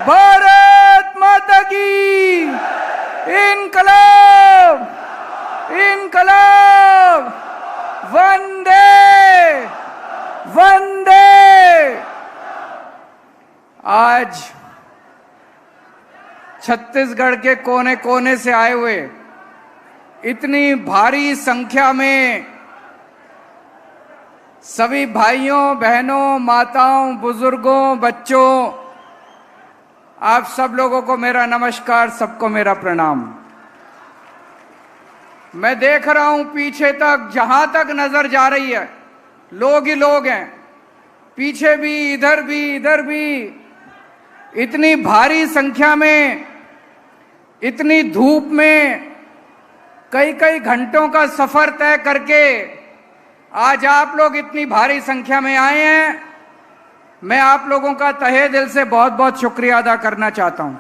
भारत माता की इनकलाब इनकलाब वंदे वंदे। आज छत्तीसगढ़ के कोने कोने से आए हुए इतनी भारी संख्या में सभी भाइयों बहनों माताओं बुजुर्गों बच्चों, आप सब लोगों को मेरा नमस्कार, सबको मेरा प्रणाम। मैं देख रहा हूं पीछे तक, जहां तक नजर जा रही है लोग ही लोग हैं, पीछे भी इधर भी इतनी भारी संख्या में, इतनी धूप में कई कई घंटों का सफर तय करके आज आप लोग इतनी भारी संख्या में आए हैं। मैं आप लोगों का तहे दिल से बहुत बहुत शुक्रिया अदा करना चाहता हूं।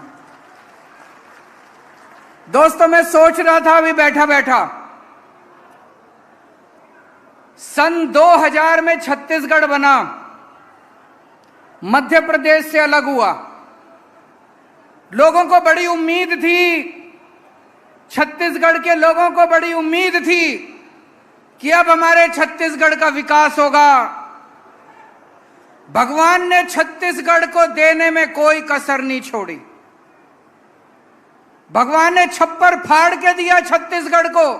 दोस्तों, मैं सोच रहा था अभी बैठा बैठा, सन 2000 में छत्तीसगढ़ बना, मध्य प्रदेश से अलग हुआ। लोगों को बड़ी उम्मीद थी, छत्तीसगढ़ के लोगों को बड़ी उम्मीद थी कि अब हमारे छत्तीसगढ़ का विकास होगा। भगवान ने छत्तीसगढ़ को देने में कोई कसर नहीं छोड़ी। भगवान ने छप्पर फाड़ के दिया छत्तीसगढ़ को।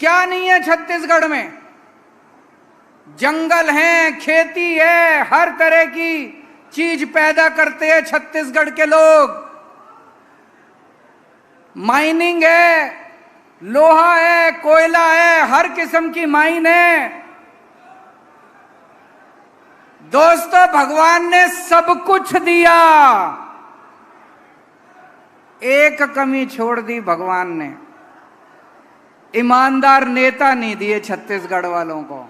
क्या नहीं है छत्तीसगढ़ में? जंगल है, खेती है, हर तरह की चीज पैदा करते हैं छत्तीसगढ़ के लोग। माइनिंग है, लोहा है, कोयला है, हर किस्म की माइन है। दोस्तों, भगवान ने सब कुछ दिया, एक कमी छोड़ दी भगवान ने, ईमानदार नेता नहीं दिए छत्तीसगढ़ वालों को,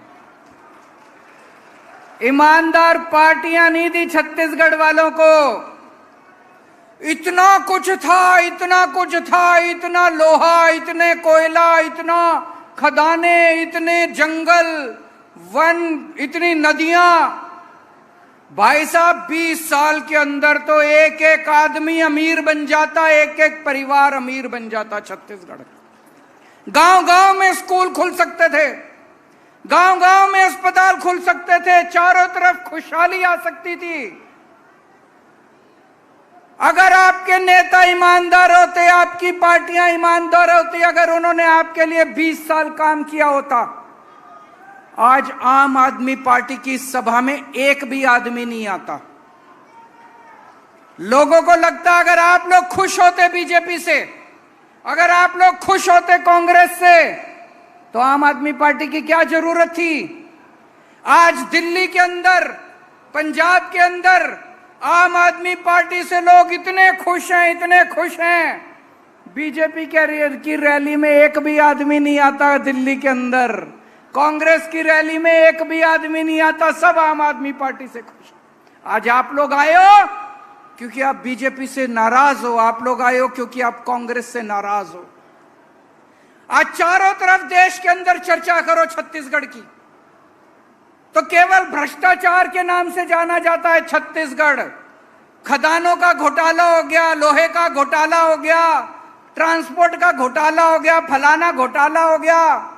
ईमानदार पार्टियां नहीं दी छत्तीसगढ़ वालों को। इतना कुछ था, इतना कुछ था, इतना लोहा, इतने कोयला, इतना खदाने, इतने जंगल, वन, इतनी नदियां। भाई साहब, 20 साल के अंदर तो एक एक आदमी अमीर बन जाता, एक एक परिवार अमीर बन जाता छत्तीसगढ़। गांव गांव में स्कूल खुल सकते थे, गांव गांव में अस्पताल खुल सकते थे, चारों तरफ खुशहाली आ सकती थी। अगर आपके नेता ईमानदार होते, आपकी पार्टियां ईमानदार होती, अगर उन्होंने आपके लिए 20 साल काम किया होता, आज आम आदमी पार्टी की सभा में एक भी आदमी नहीं आता। लोगों को लगता अगर आप लोग खुश होते बीजेपी से, अगर आप लोग खुश होते कांग्रेस से, तो आम आदमी पार्टी की क्या जरूरत थी? आज दिल्ली के अंदर, पंजाब के अंदर आम आदमी पार्टी से लोग इतने खुश हैं, इतने खुश हैं। बीजेपी की रैली में एक भी आदमी नहीं आता दिल्ली के अंदर, कांग्रेस की रैली में एक भी आदमी नहीं आता, सब आम आदमी पार्टी से खुश। आज आप लोग आए हो क्योंकि आप बीजेपी से नाराज हो, आप लोग आए हो क्योंकि आप कांग्रेस से नाराज हो। आज चारों तरफ देश के अंदर चर्चा करो छत्तीसगढ़ की, तो केवल भ्रष्टाचार के नाम से जाना जाता है छत्तीसगढ़। खदानों का घोटाला हो गया, लोहे का घोटाला हो गया, ट्रांसपोर्ट का घोटाला हो गया, फलाना घोटाला हो गया।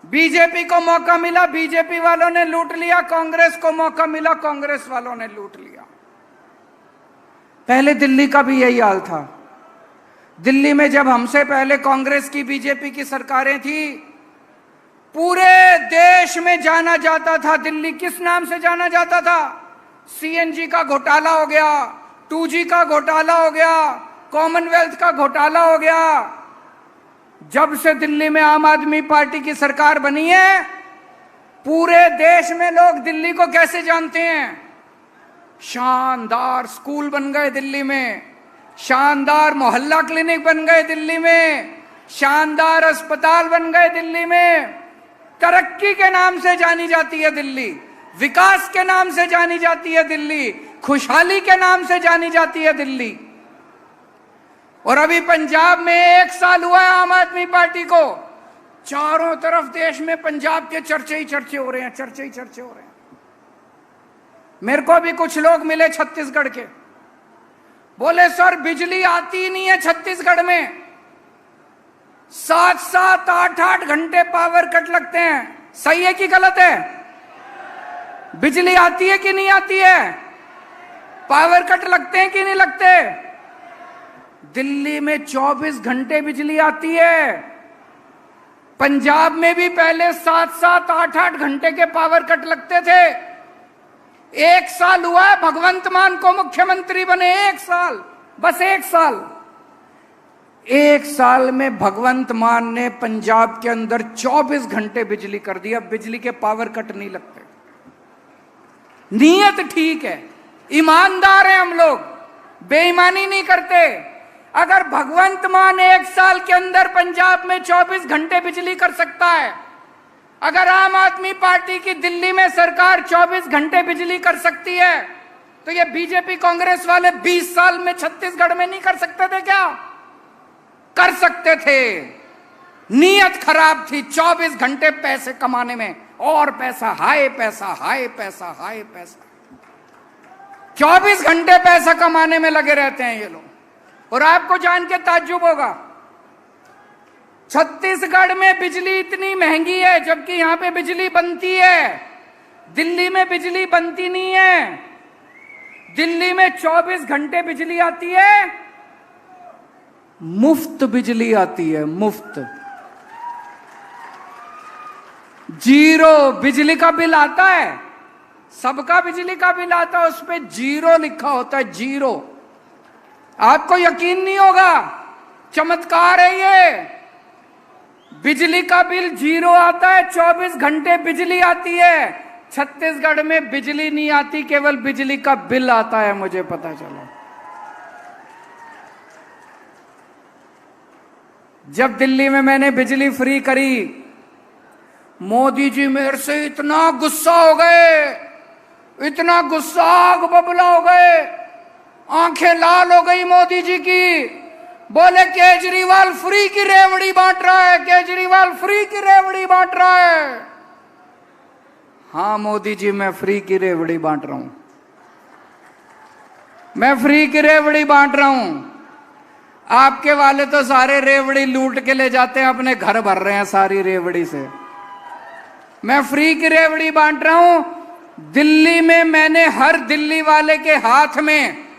बीजेपी को मौका मिला, बीजेपी वालों ने लूट लिया, कांग्रेस को मौका मिला, कांग्रेस वालों ने लूट लिया। पहले दिल्ली का भी यही हाल था। दिल्ली में जब हमसे पहले कांग्रेस की बीजेपी की सरकारें थी, पूरे देश में जाना जाता था, दिल्ली किस नाम से जाना जाता था? सीएनजी का घोटाला हो गया, 2G का घोटाला हो गया, कॉमनवेल्थ का घोटाला हो गया। जब से दिल्ली में आम आदमी पार्टी की सरकार बनी है, पूरे देश में लोग दिल्ली को कैसे जानते हैं? शानदार स्कूल बन गए दिल्ली में, शानदार मोहल्ला क्लिनिक बन गए दिल्ली में, शानदार अस्पताल बन गए दिल्ली में। तरक्की के नाम से जानी जाती है दिल्ली, विकास के नाम से जानी जाती है दिल्ली, खुशहाली के नाम से जानी जाती है दिल्ली। और अभी पंजाब में 1 साल हुआ है आम आदमी पार्टी को, चारों तरफ देश में पंजाब के चर्चे ही चर्चे हो रहे हैं, चर्चे ही चर्चे हो रहे हैं। मेरे को भी कुछ लोग मिले छत्तीसगढ़ के, बोले सर बिजली आती ही नहीं है छत्तीसगढ़ में, 7-7, 8-8 घंटे पावर कट लगते हैं। सही है कि गलत है? बिजली आती है कि नहीं आती है? पावर कट लगते हैं कि नहीं लगते? दिल्ली में 24 घंटे बिजली आती है। पंजाब में भी पहले 7-7, 8-8 घंटे के पावर कट लगते थे। 1 साल हुआ है भगवंत मान को मुख्यमंत्री बने, 1 साल, बस 1 साल। 1 साल में भगवंत मान ने पंजाब के अंदर 24 घंटे बिजली कर दिया। बिजली के पावर कट नहीं लगते। नीयत ठीक है, ईमानदार हैं हम लोग, बेईमानी नहीं करते। अगर भगवंत मान 1 साल के अंदर पंजाब में 24 घंटे बिजली कर सकता है, अगर आम आदमी पार्टी की दिल्ली में सरकार 24 घंटे बिजली कर सकती है, तो ये बीजेपी कांग्रेस वाले 20 साल में छत्तीसगढ़ में नहीं कर सकते थे क्या? कर सकते थे। नीयत खराब थी 24 घंटे पैसे कमाने में, और पैसा, हाय पैसा, हाय पैसा, हाय पैसा। 24 घंटे पैसा कमाने में लगे रहते हैं ये लोग। और आपको जान के ताज्जुब होगा, छत्तीसगढ़ में बिजली इतनी महंगी है जबकि यहां पे बिजली बनती है। दिल्ली में बिजली बनती नहीं है। दिल्ली में 24 घंटे बिजली आती है, मुफ्त बिजली आती है, मुफ्त। 0 बिजली का बिल आता है, सबका बिजली का बिल आता है, उस पे 0 लिखा होता है, 0। आपको यकीन नहीं होगा, चमत्कार है ये। बिजली का बिल 0 आता है, 24 घंटे बिजली आती है। छत्तीसगढ़ में बिजली नहीं आती, केवल बिजली का बिल आता है, मुझे पता चला। जब दिल्ली में मैंने बिजली फ्री करी, मोदी जी मेरे से इतना गुस्सा हो गए, इतना गुस्सा, आग बबला हो गए, आंखें लाल हो गई मोदी जी की। बोले केजरीवाल फ्री की रेवड़ी बांट रहा है, केजरीवाल फ्री की रेवड़ी बांट रहा है। हाँ मोदी जी, मैं फ्री की रेवड़ी बांट रहा हूं, मैं फ्री की रेवड़ी बांट रहा हूं। आपके वाले तो सारे रेवड़ी लूट के ले जाते हैं, अपने घर भर रहे हैं सारी रेवड़ी से। मैं फ्री की रेवड़ी बांट रहा हूं। दिल्ली में मैंने हर दिल्ली वाले के हाथ में,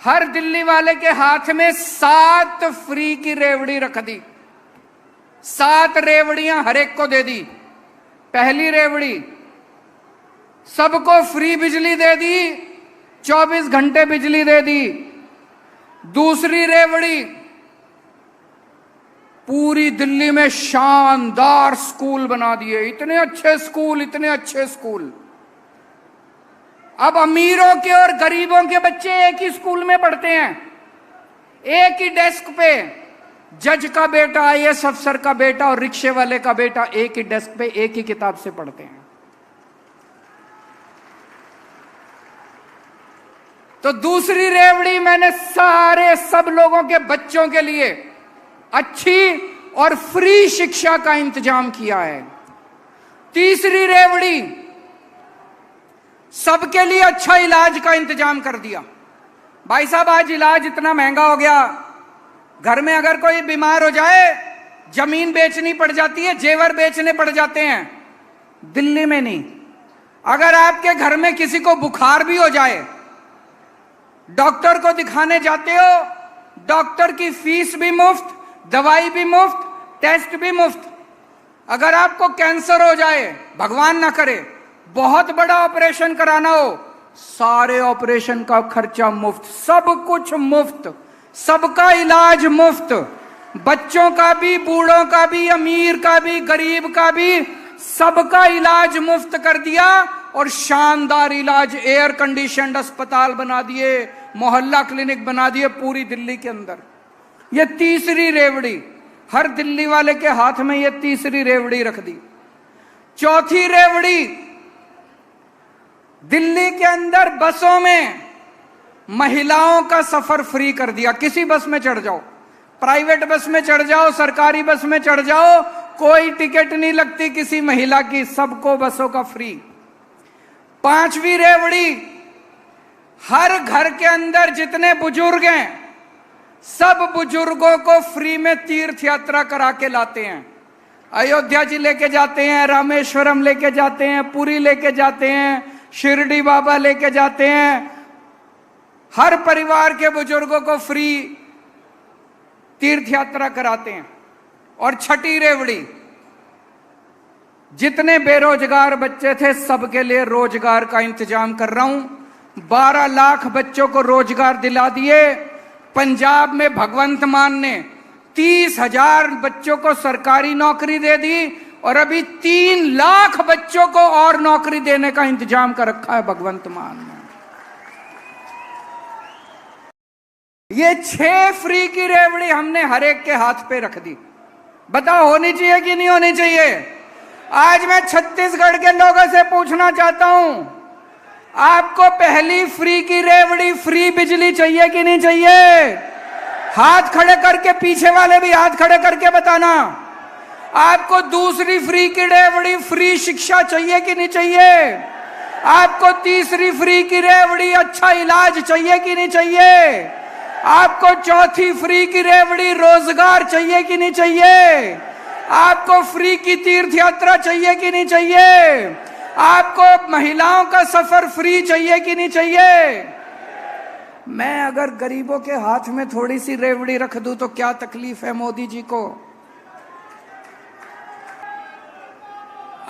हर दिल्ली वाले के हाथ में 7 फ्री की रेवड़ी रख दी। 7 रेवड़ियां हर एक को दे दी। पहली रेवड़ी, सबको फ्री बिजली दे दी, 24 घंटे बिजली दे दी। दूसरी रेवड़ी, पूरी दिल्ली में शानदार स्कूल बना दिए, इतने अच्छे स्कूल, इतने अच्छे स्कूल। अब अमीरों के और गरीबों के बच्चे एक ही स्कूल में पढ़ते हैं। एक ही डेस्क पे जज का बेटा, आईएएस अफसर का बेटा और रिक्शे वाले का बेटा एक ही डेस्क पे एक ही किताब से पढ़ते हैं। तो दूसरी रेवड़ी मैंने सारे सब लोगों के बच्चों के लिए अच्छी और फ्री शिक्षा का इंतजाम किया है। तीसरी रेवड़ी, सबके लिए अच्छा इलाज का इंतजाम कर दिया। भाई साहब, आज इलाज इतना महंगा हो गया, घर में अगर कोई बीमार हो जाए जमीन बेचनी पड़ जाती है, जेवर बेचने पड़ जाते हैं। दिल्ली में नहीं। अगर आपके घर में किसी को बुखार भी हो जाए, डॉक्टर को दिखाने जाते हो, डॉक्टर की फीस भी मुफ्त, दवाई भी मुफ्त, टेस्ट भी मुफ्त। अगर आपको कैंसर हो जाए, भगवान ना करे, बहुत बड़ा ऑपरेशन कराना हो, सारे ऑपरेशन का खर्चा मुफ्त, सब कुछ मुफ्त, सबका इलाज मुफ्त। बच्चों का भी, बूढ़ों का भी, अमीर का भी, गरीब का भी, सबका इलाज मुफ्त कर दिया। और शानदार इलाज, एयर कंडीशनड अस्पताल बना दिए, मोहल्ला क्लिनिक बना दिए पूरी दिल्ली के अंदर। ये तीसरी रेवड़ी, हर दिल्ली वाले के हाथ में ये तीसरी रेवड़ी रख दी। चौथी रेवड़ी, दिल्ली के अंदर बसों में महिलाओं का सफर फ्री कर दिया। किसी बस में चढ़ जाओ, प्राइवेट बस में चढ़ जाओ, सरकारी बस में चढ़ जाओ, कोई टिकट नहीं लगती किसी महिला की, सबको बसों का फ्री। पांचवी रेवड़ी, हर घर के अंदर जितने बुजुर्ग हैं, सब बुजुर्गों को फ्री में तीर्थ यात्रा करा के लाते हैं। अयोध्या जी लेके जाते हैं, रामेश्वरम लेके जाते हैं, पुरी लेके जाते हैं, शिरडी बाबा लेके जाते हैं। हर परिवार के बुजुर्गों को फ्री तीर्थ यात्रा कराते हैं। और छठी रेवड़ी, जितने बेरोजगार बच्चे थे सबके लिए रोजगार का इंतजाम कर रहा हूं। 12 लाख बच्चों को रोजगार दिला दिए। पंजाब में भगवंत मान ने 30,000 बच्चों को सरकारी नौकरी दे दी और अभी 3 लाख बच्चों को और नौकरी देने का इंतजाम कर रखा है भगवंत मान ने। ये 6 फ्री की रेवड़ी हमने हर एक के हाथ पे रख दी। बताओ होनी चाहिए कि नहीं होनी चाहिए? आज मैं छत्तीसगढ़ के लोगों से पूछना चाहता हूं, आपको पहली फ्री की रेवड़ी, फ्री बिजली चाहिए कि नहीं चाहिए? हाथ खड़े करके, पीछे वाले भी हाथ खड़े करके बताना। आपको दूसरी फ्री की रेवड़ी, फ्री शिक्षा चाहिए कि नहीं चाहिए? आपको तीसरी फ्री की रेवड़ी, अच्छा इलाज चाहिए कि नहीं चाहिए? आपको चौथी फ्री की रेवड़ी, रोजगार चाहिए कि नहीं चाहिए? आपको फ्री की तीर्थ यात्रा चाहिए कि नहीं चाहिए? आपको महिलाओं का सफर फ्री चाहिए कि नहीं चाहिए? मैं अगर गरीबों के हाथ में थोड़ी सी रेवड़ी रख दूं तो क्या तकलीफ है मोदी जी को?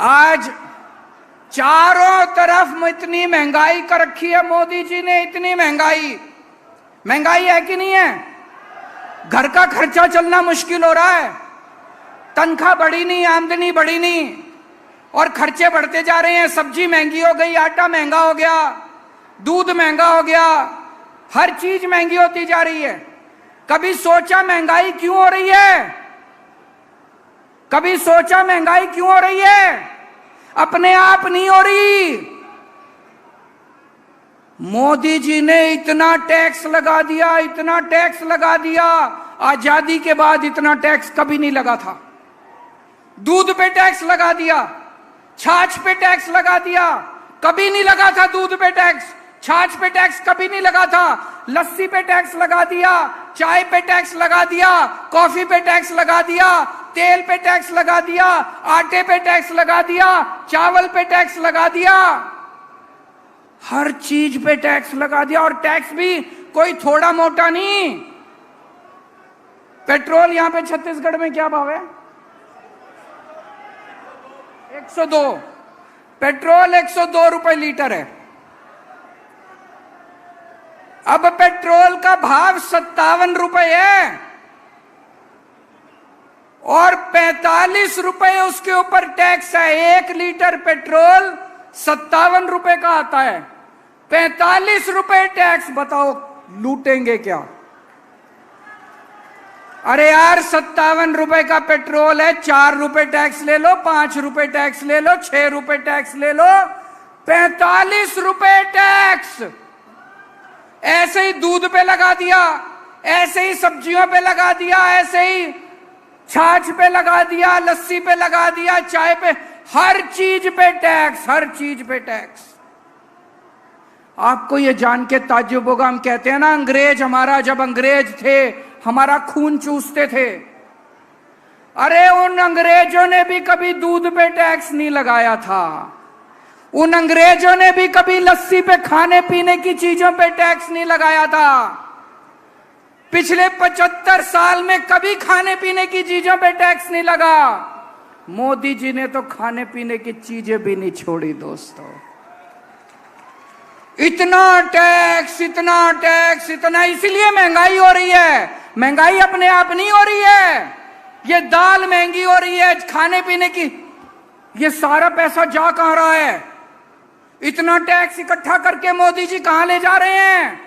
आज चारों तरफ इतनी महंगाई कर रखी है मोदी जी ने, इतनी महंगाई है कि नहीं है? घर का खर्चा चलना मुश्किल हो रहा है। तनख्वाह बढ़ी नहीं, आमदनी बढ़ी नहीं और खर्चे बढ़ते जा रहे हैं। सब्जी महंगी हो गई, आटा महंगा हो गया, दूध महंगा हो गया, हर चीज महंगी होती जा रही है। कभी सोचा महंगाई क्यों हो रही है? कभी सोचा महंगाई क्यों हो रही है? अपने आप नहीं हो रही। मोदी जी ने इतना टैक्स लगा दिया, इतना टैक्स लगा दिया। आजादी के बाद इतना टैक्स कभी नहीं लगा था। दूध पे टैक्स लगा दिया, छाछ पे टैक्स लगा दिया, कभी नहीं लगा था दूध पे टैक्स। छाछ पे टैक्स कभी नहीं लगा था। लस्सी पे टैक्स लगा दिया, चाय पे टैक्स लगा दिया, कॉफी पे टैक्स लगा दिया, तेल पे टैक्स लगा दिया, आटे पे टैक्स लगा दिया, चावल पे टैक्स लगा दिया, हर चीज पे टैक्स लगा दिया। और टैक्स भी कोई थोड़ा मोटा नहीं। पेट्रोल यहां पे छत्तीसगढ़ में क्या भाव है? 102। पेट्रोल 102 रुपए लीटर है। अब पेट्रोल का भाव 57 रुपए है और 45 रुपए उसके ऊपर टैक्स है। 1 लीटर पेट्रोल 57 रुपए का आता है, 45 रुपए टैक्स। बताओ लूटेंगे क्या? अरे यार 57 रुपए का पेट्रोल है, 4 रुपए टैक्स ले लो, 5 रुपए टैक्स ले लो, 6 रुपए टैक्स ले लो, 45 रुपए टैक्स। ऐसे ही दूध पे लगा दिया, ऐसे ही सब्जियों पे लगा दिया, ऐसे ही छाछ पे लगा दिया, लस्सी पे लगा दिया, चाय पे, हर चीज पे टैक्स, हर चीज पे टैक्स। आपको ये जान के ताज्जुब होगा, हम कहते हैं ना अंग्रेज हमारा, जब अंग्रेज थे हमारा खून चूसते थे। अरे उन अंग्रेजों ने भी कभी दूध पे टैक्स नहीं लगाया था। उन अंग्रेजों ने भी कभी लस्सी पे, खाने पीने की चीजों पे टैक्स नहीं लगाया था। पिछले 75 साल में कभी खाने पीने की चीजों पे टैक्स नहीं लगा। मोदी जी ने तो खाने पीने की चीजें भी नहीं छोड़ी दोस्तों। इतना टैक्स, इतना टैक्स, इतना, इसलिए महंगाई हो रही है। महंगाई अपने आप नहीं हो रही है, ये दाल महंगी हो रही है, खाने पीने की। ये सारा पैसा जा कहां रहा है? इतना टैक्स इकट्ठा करके मोदी जी कहां ले जा रहे हैं?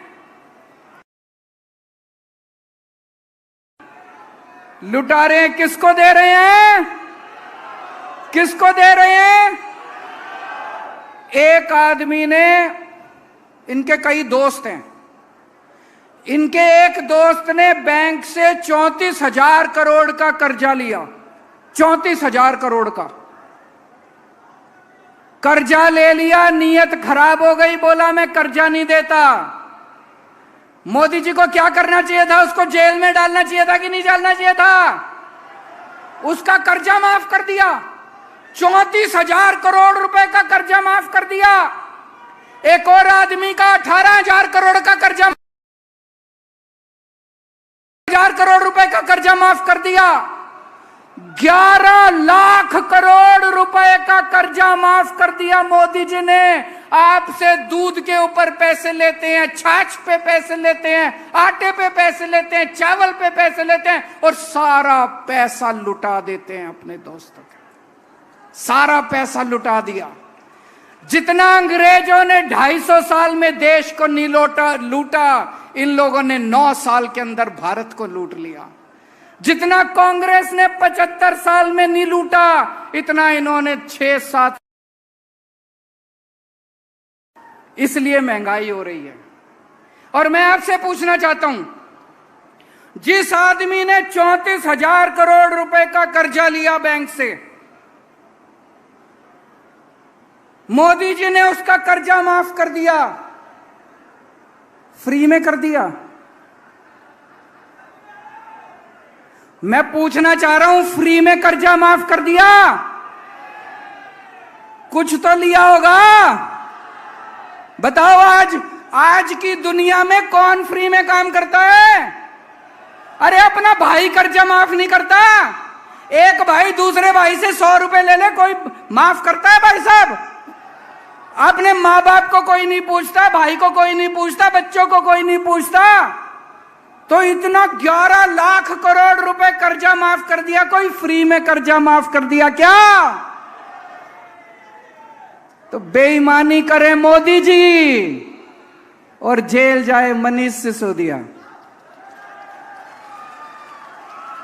लुटा रहे हैं। किसको दे रहे हैं? किसको दे रहे हैं? एक आदमी ने, इनके कई दोस्त हैं, इनके एक दोस्त ने बैंक से 34,000 करोड़ का कर्जा लिया। 34,000 करोड़ का कर्जा ले लिया, नीयत खराब हो गई, बोला मैं कर्जा नहीं देता। मोदी जी को क्या करना चाहिए था? उसको जेल में डालना चाहिए था कि नहीं डालना चाहिए था? उसका कर्जा माफ कर दिया, 34,000 करोड़ रुपए का कर्जा माफ कर दिया। एक और आदमी का 18,000 करोड़ का कर्जा, 1,000 करोड़ रुपए का कर्जा माफ कर दिया। 11 लाख करोड़ रुपए का कर्जा माफ कर दिया मोदी जी ने। आपसे दूध के ऊपर पैसे लेते हैं, छाछ पे पैसे लेते हैं, आटे पे पैसे लेते हैं, चावल पे पैसे लेते हैं और सारा पैसा लुटा देते हैं अपने दोस्तों के। सारा पैसा लुटा दिया। जितना अंग्रेजों ने 250 साल में देश को नहीं लूटा, इन लोगों ने 9 साल के अंदर भारत को लूट लिया। जितना कांग्रेस ने 75 साल में नहीं लूटा, इतना इन्होंने 6-7। इसलिए महंगाई हो रही है। और मैं आपसे पूछना चाहता हूं, जिस आदमी ने 34,000 करोड़ रुपए का कर्जा लिया बैंक से, मोदी जी ने उसका कर्जा माफ कर दिया, फ्री में कर दिया। मैं पूछना चाह रहा हूं, फ्री में कर्जा माफ कर दिया? कुछ तो लिया होगा। बताओ, आज की दुनिया में कौन फ्री में काम करता है? अरे अपना भाई कर्जा माफ नहीं करता। एक भाई दूसरे भाई से 100 रुपए ले ले, कोई माफ करता है भाई साहब? अपने माँ बाप को कोई नहीं पूछता, भाई को कोई नहीं पूछता, बच्चों को कोई नहीं पूछता। तो इतना 11 लाख करोड़ रुपए कर्जा माफ कर दिया, कोई फ्री में कर्जा माफ कर दिया क्या? तो बेईमानी करे मोदी जी और जेल जाए मनीष सिसोदिया।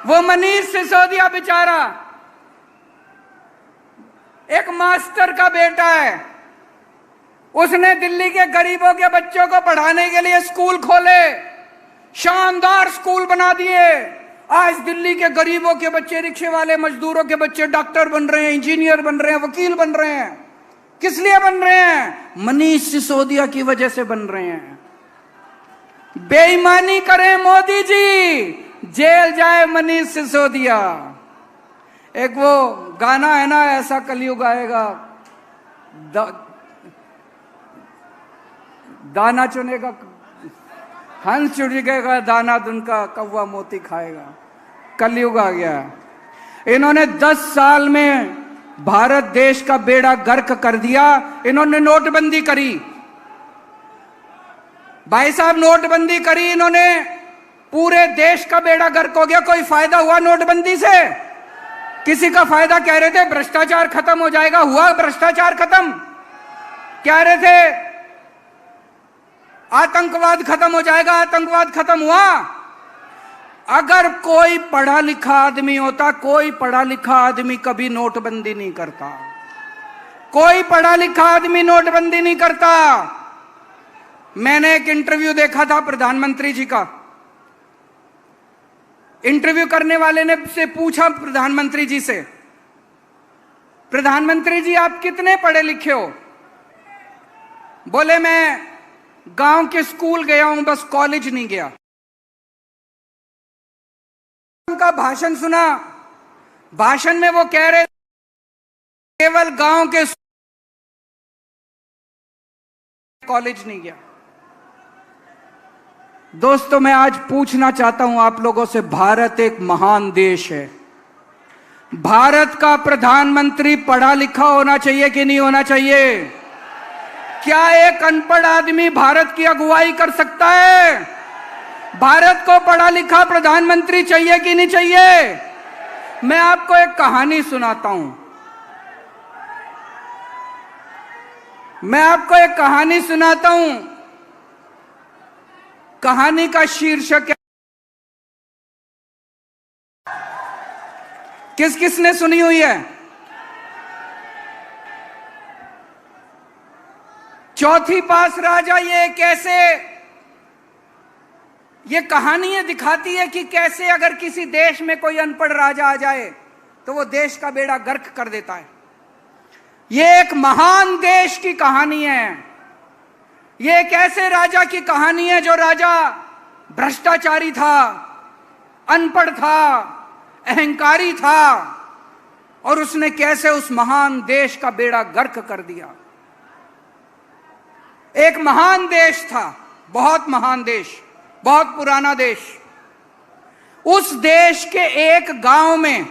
वो मनीष सिसोदिया बेचारा एक मास्टर का बेटा है। उसने दिल्ली के गरीबों के बच्चों को पढ़ाने के लिए स्कूल खोले, शानदार स्कूल बना दिए। आज दिल्ली के गरीबों के बच्चे, रिक्शे वाले मजदूरों के बच्चे डॉक्टर बन रहे हैं, इंजीनियर बन रहे हैं, वकील बन रहे हैं। किस लिए बन रहे हैं? मनीष सिसोदिया की वजह से बन रहे हैं। बेईमानी करें मोदी जी, जेल जाए मनीष सिसोदिया। एक वो गाना है ना, ऐसा कलयुग आएगा, दाना चुनेगा हंस, चुनेगा दाना, दुनका कौवा मोती खाएगा। कलयुग आ गया। इन्होंने 10 साल में भारत देश का बेड़ा गर्क कर दिया। इन्होंने नोटबंदी करी भाई साहब, नोटबंदी करी इन्होंने, पूरे देश का बेड़ा गर्क हो गया। कोई फायदा हुआ नोटबंदी से? किसी का फायदा? कह रहे थे भ्रष्टाचार खत्म हो जाएगा, हुआ भ्रष्टाचार खत्म? कह रहे थे आतंकवाद खत्म हो जाएगा, आतंकवाद खत्म हुआ? अगर कोई पढ़ा लिखा आदमी होता, कोई पढ़ा लिखा आदमी कभी नोटबंदी नहीं करता। कोई पढ़ा लिखा आदमी नोटबंदी नहीं करता। मैंने एक इंटरव्यू देखा था प्रधानमंत्री जी का। इंटरव्यू करने वाले ने से पूछा प्रधानमंत्री जी से, प्रधानमंत्री जी आप कितने पढ़े लिखे हो? बोले मैं गांव के स्कूल गया हूं, बस कॉलेज नहीं गया। उनका भाषण सुना। भाषण में वो कह रहे केवल गांव के कॉलेज नहीं गया। दोस्तों, मैं आज पूछना चाहता हूं आप लोगों से, भारत एक महान देश है। भारत का प्रधानमंत्री पढ़ा लिखा होना चाहिए कि नहीं होना चाहिए? क्या एक अनपढ़ आदमी भारत की अगुवाई कर सकता है? भारत को पढ़ा लिखा प्रधानमंत्री चाहिए कि नहीं चाहिए? मैं आपको एक कहानी सुनाता हूं। मैं आपको एक कहानी सुनाता हूं। कहानी का शीर्षक है, किस किस ने सुनी हुई है? चौथी पास राजा। ये कैसे, ये कहानी ये दिखाती है कि कैसे अगर किसी देश में कोई अनपढ़ राजा आ जाए तो वो देश का बेड़ा गर्क कर देता है। ये एक महान देश की कहानी है। ये एक ऐसे राजा की कहानी है जो राजा भ्रष्टाचारी था, अनपढ़ था, अहंकारी था, और उसने कैसे उस महान देश का बेड़ा गर्क कर दिया। एक महान देश था, बहुत महान देश, बहुत पुराना देश। उस देश के एक गांव में,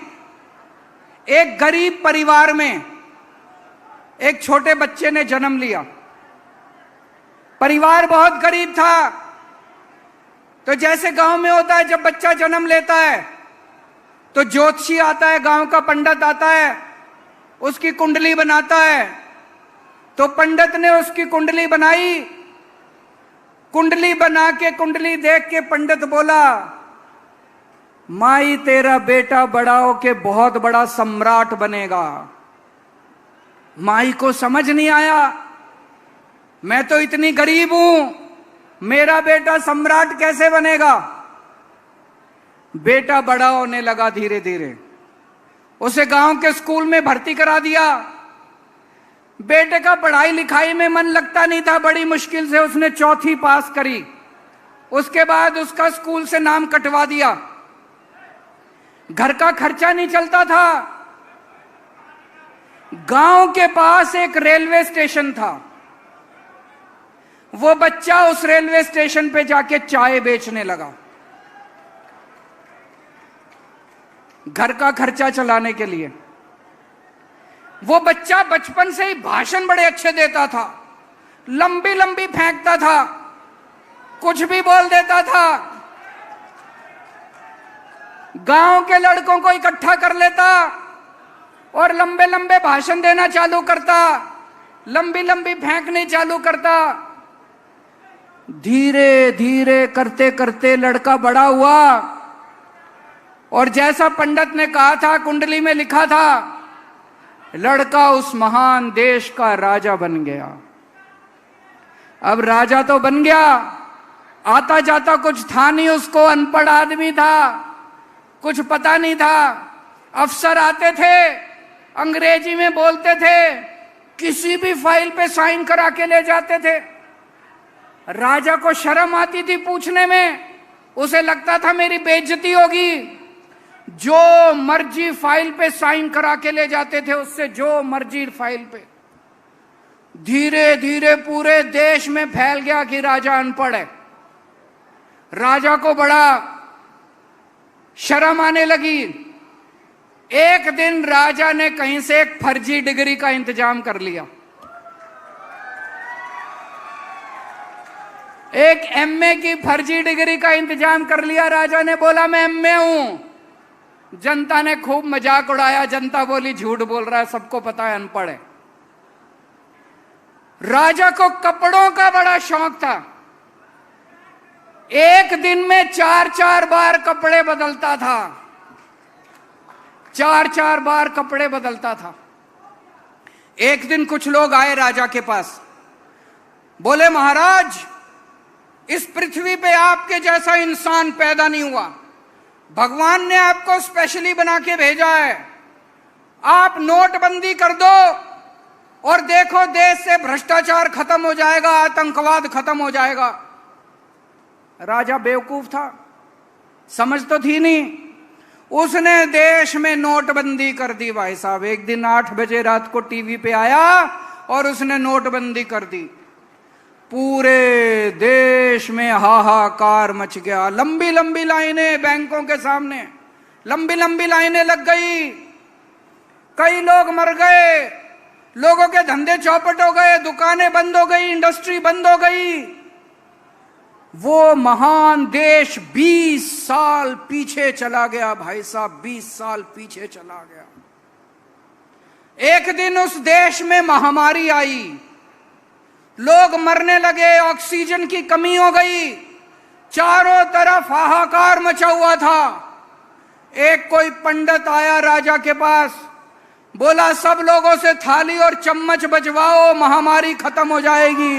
एक गरीब परिवार में एक छोटे बच्चे ने जन्म लिया। परिवार बहुत गरीब था। तो जैसे गांव में होता है, जब बच्चा जन्म लेता है तो ज्योतिषी आता है, गांव का पंडित आता है, उसकी कुंडली बनाता है। तो पंडित ने उसकी कुंडली बनाई। कुंडली बना के, कुंडली देख के पंडित बोला, माई तेरा बेटा बड़ा होके बहुत बड़ा सम्राट बनेगा। माई को समझ नहीं आया, मैं तो इतनी गरीब हूं, मेरा बेटा सम्राट कैसे बनेगा। बेटा बड़ा होने लगा धीरे धीरे। उसे गांव के स्कूल में भर्ती करा दिया। बेटे का पढ़ाई लिखाई में मन लगता नहीं था, बड़ी मुश्किल से उसने चौथी पास करी। उसके बाद उसका स्कूल से नाम कटवा दिया। घर का खर्चा नहीं चलता था। गांव के पास एक रेलवे स्टेशन था। वो बच्चा उस रेलवे स्टेशन पे जाके चाय बेचने लगा, घर का खर्चा चलाने के लिए। वो बच्चा बचपन से ही भाषण बड़े अच्छे देता था, लंबी लंबी फेंकता था, कुछ भी बोल देता था। गांव के लड़कों को इकट्ठा कर लेता और लंबे लंबे भाषण देना चालू करता, लंबी लंबी फेंकनी चालू करता। धीरे धीरे करते करते लड़का बड़ा हुआ और जैसा पंडित ने कहा था, कुंडली में लिखा था, लड़का उस महान देश का राजा बन गया। अब राजा तो बन गया, आता जाता कुछ था नहीं उसको, अनपढ़ आदमी था, कुछ पता नहीं था। अफसर आते थे, अंग्रेजी में बोलते थे, किसी भी फाइल पे साइन करा के ले जाते थे। राजा को शर्म आती थी पूछने में, उसे लगता था मेरी बेइज्जती होगी। जो मर्जी फाइल पे साइन करा के ले जाते थे उससे, जो मर्जी फाइल पे। धीरे धीरे पूरे देश में फैल गया कि राजा अनपढ़ है। राजा को बड़ा शर्म आने लगी। एक दिन राजा ने कहीं से एक फर्जी डिग्री का इंतजाम कर लिया। एक एमए की फर्जी डिग्री का इंतजाम कर लिया। राजा ने बोला मैं एमए हूं। जनता ने खूब मजाक उड़ाया। जनता बोली झूठ बोल रहा है, सबको पता है अनपढ़ है। राजा को कपड़ों का बड़ा शौक था। एक दिन में 4-4 बार कपड़े बदलता था, 4-4 बार कपड़े बदलता था। एक दिन कुछ लोग आए राजा के पास, बोले महाराज, इस पृथ्वी पे आपके जैसा इंसान पैदा नहीं हुआ, भगवान ने आपको स्पेशली बना के भेजा है। आप नोटबंदी कर दो और देखो देश से भ्रष्टाचार खत्म हो जाएगा, आतंकवाद खत्म हो जाएगा। राजा बेवकूफ था, समझ तो थी नहीं। उसने देश में नोटबंदी कर दी भाई साहब। एक दिन 8 बजे रात को टीवी पे आया और उसने नोटबंदी कर दी। पूरे देश में हाहाकार मच गया। लंबी लंबी लाइनें बैंकों के सामने, लंबी लंबी लाइनें लग गई। कई लोग मर गए, लोगों के धंधे चौपट हो गए, दुकानें बंद हो गई, इंडस्ट्री बंद हो गई। वो महान देश 20 साल पीछे चला गया भाई साहब, 20 साल पीछे चला गया। एक दिन उस देश में महामारी आई, लोग मरने लगे, ऑक्सीजन की कमी हो गई, चारों तरफ हाहाकार मचा हुआ था। एक कोई पंडित आया राजा के पास, बोला सब लोगों से थाली और चम्मच बजवाओ, महामारी खत्म हो जाएगी।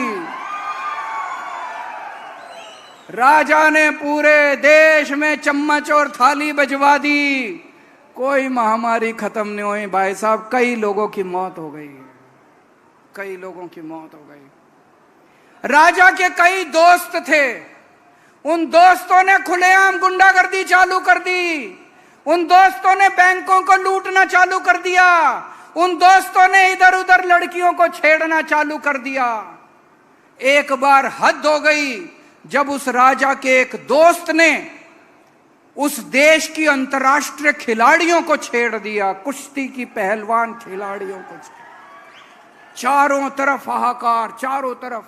राजा ने पूरे देश में चम्मच और थाली बजवा दी, कोई महामारी खत्म नहीं हुई भाई साहब। कई लोगों की मौत हो गई, कई लोगों की मौत हो गई। राजा के कई दोस्त थे, उन दोस्तों ने खुलेआम गुंडागर्दी चालू कर दी, उन दोस्तों ने बैंकों को लूटना चालू कर दिया, उन दोस्तों ने इधर उधर लड़कियों को छेड़ना चालू कर दिया। एक बार हद हो गई जब उस राजा के एक दोस्त ने उस देश की अंतर्राष्ट्रीय खिलाड़ियों को छेड़ दिया, कुश्ती की पहलवान खिलाड़ियों को। चारों तरफ हाहाकार, चारों तरफ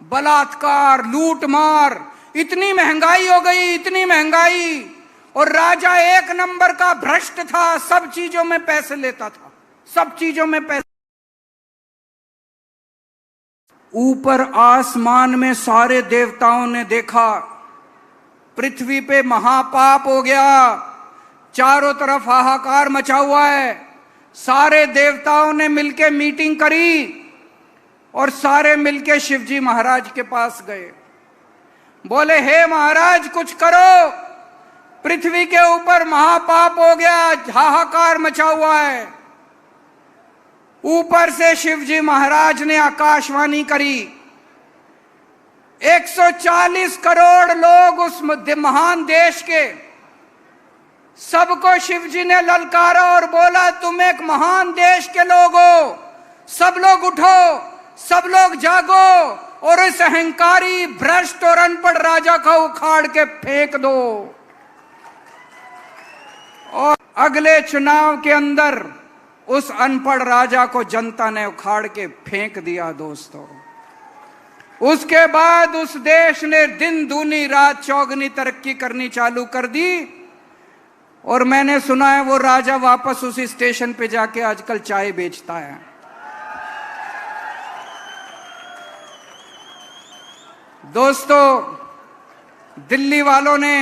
बलात्कार, लूटमार, इतनी महंगाई हो गई, इतनी महंगाई। और राजा एक नंबर का भ्रष्ट था, सब चीजों में पैसे लेता था, सब चीजों में पैसे। ऊपर आसमान में सारे देवताओं ने देखा पृथ्वी पे महापाप हो गया, चारों तरफ हाहाकार मचा हुआ है। सारे देवताओं ने मिलके मीटिंग करी और सारे मिलके शिवजी महाराज के पास गए। बोले, हे महाराज कुछ करो, पृथ्वी के ऊपर महापाप हो गया, हाहाकार मचा हुआ है। ऊपर से शिवजी महाराज ने आकाशवाणी करी, 140 करोड़ लोग उस महान देश के, सबको शिवजी ने ललकारा और बोला, तुम एक महान देश के लोग हो, सब लोग उठो, सब लोग जागो और इस अहंकारी, भ्रष्ट और अनपढ़ राजा को उखाड़ के फेंक दो। और अगले चुनाव के अंदर उस अनपढ़ राजा को जनता ने उखाड़ के फेंक दिया दोस्तों। उसके बाद उस देश ने दिन दूनी रात चौगनी तरक्की करनी चालू कर दी। और मैंने सुना है वो राजा वापस उसी स्टेशन पे जाके आजकल चाय बेचता है। दोस्तों, दिल्ली वालों ने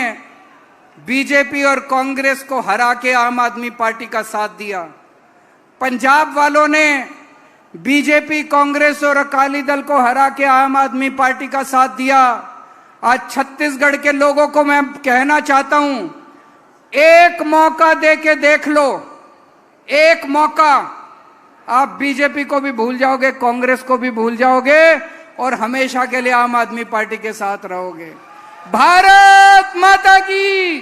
बीजेपी और कांग्रेस को हरा के आम आदमी पार्टी का साथ दिया। पंजाब वालों ने बीजेपी, कांग्रेस और अकाली दल को हरा के आम आदमी पार्टी का साथ दिया। आज छत्तीसगढ़ के लोगों को मैं कहना चाहता हूं, एक मौका दे के देख लो, एक मौका। आप बीजेपी को भी भूल जाओगे, कांग्रेस को भी भूल जाओगे और हमेशा के लिए आम आदमी पार्टी के साथ रहोगे। भारत माता की।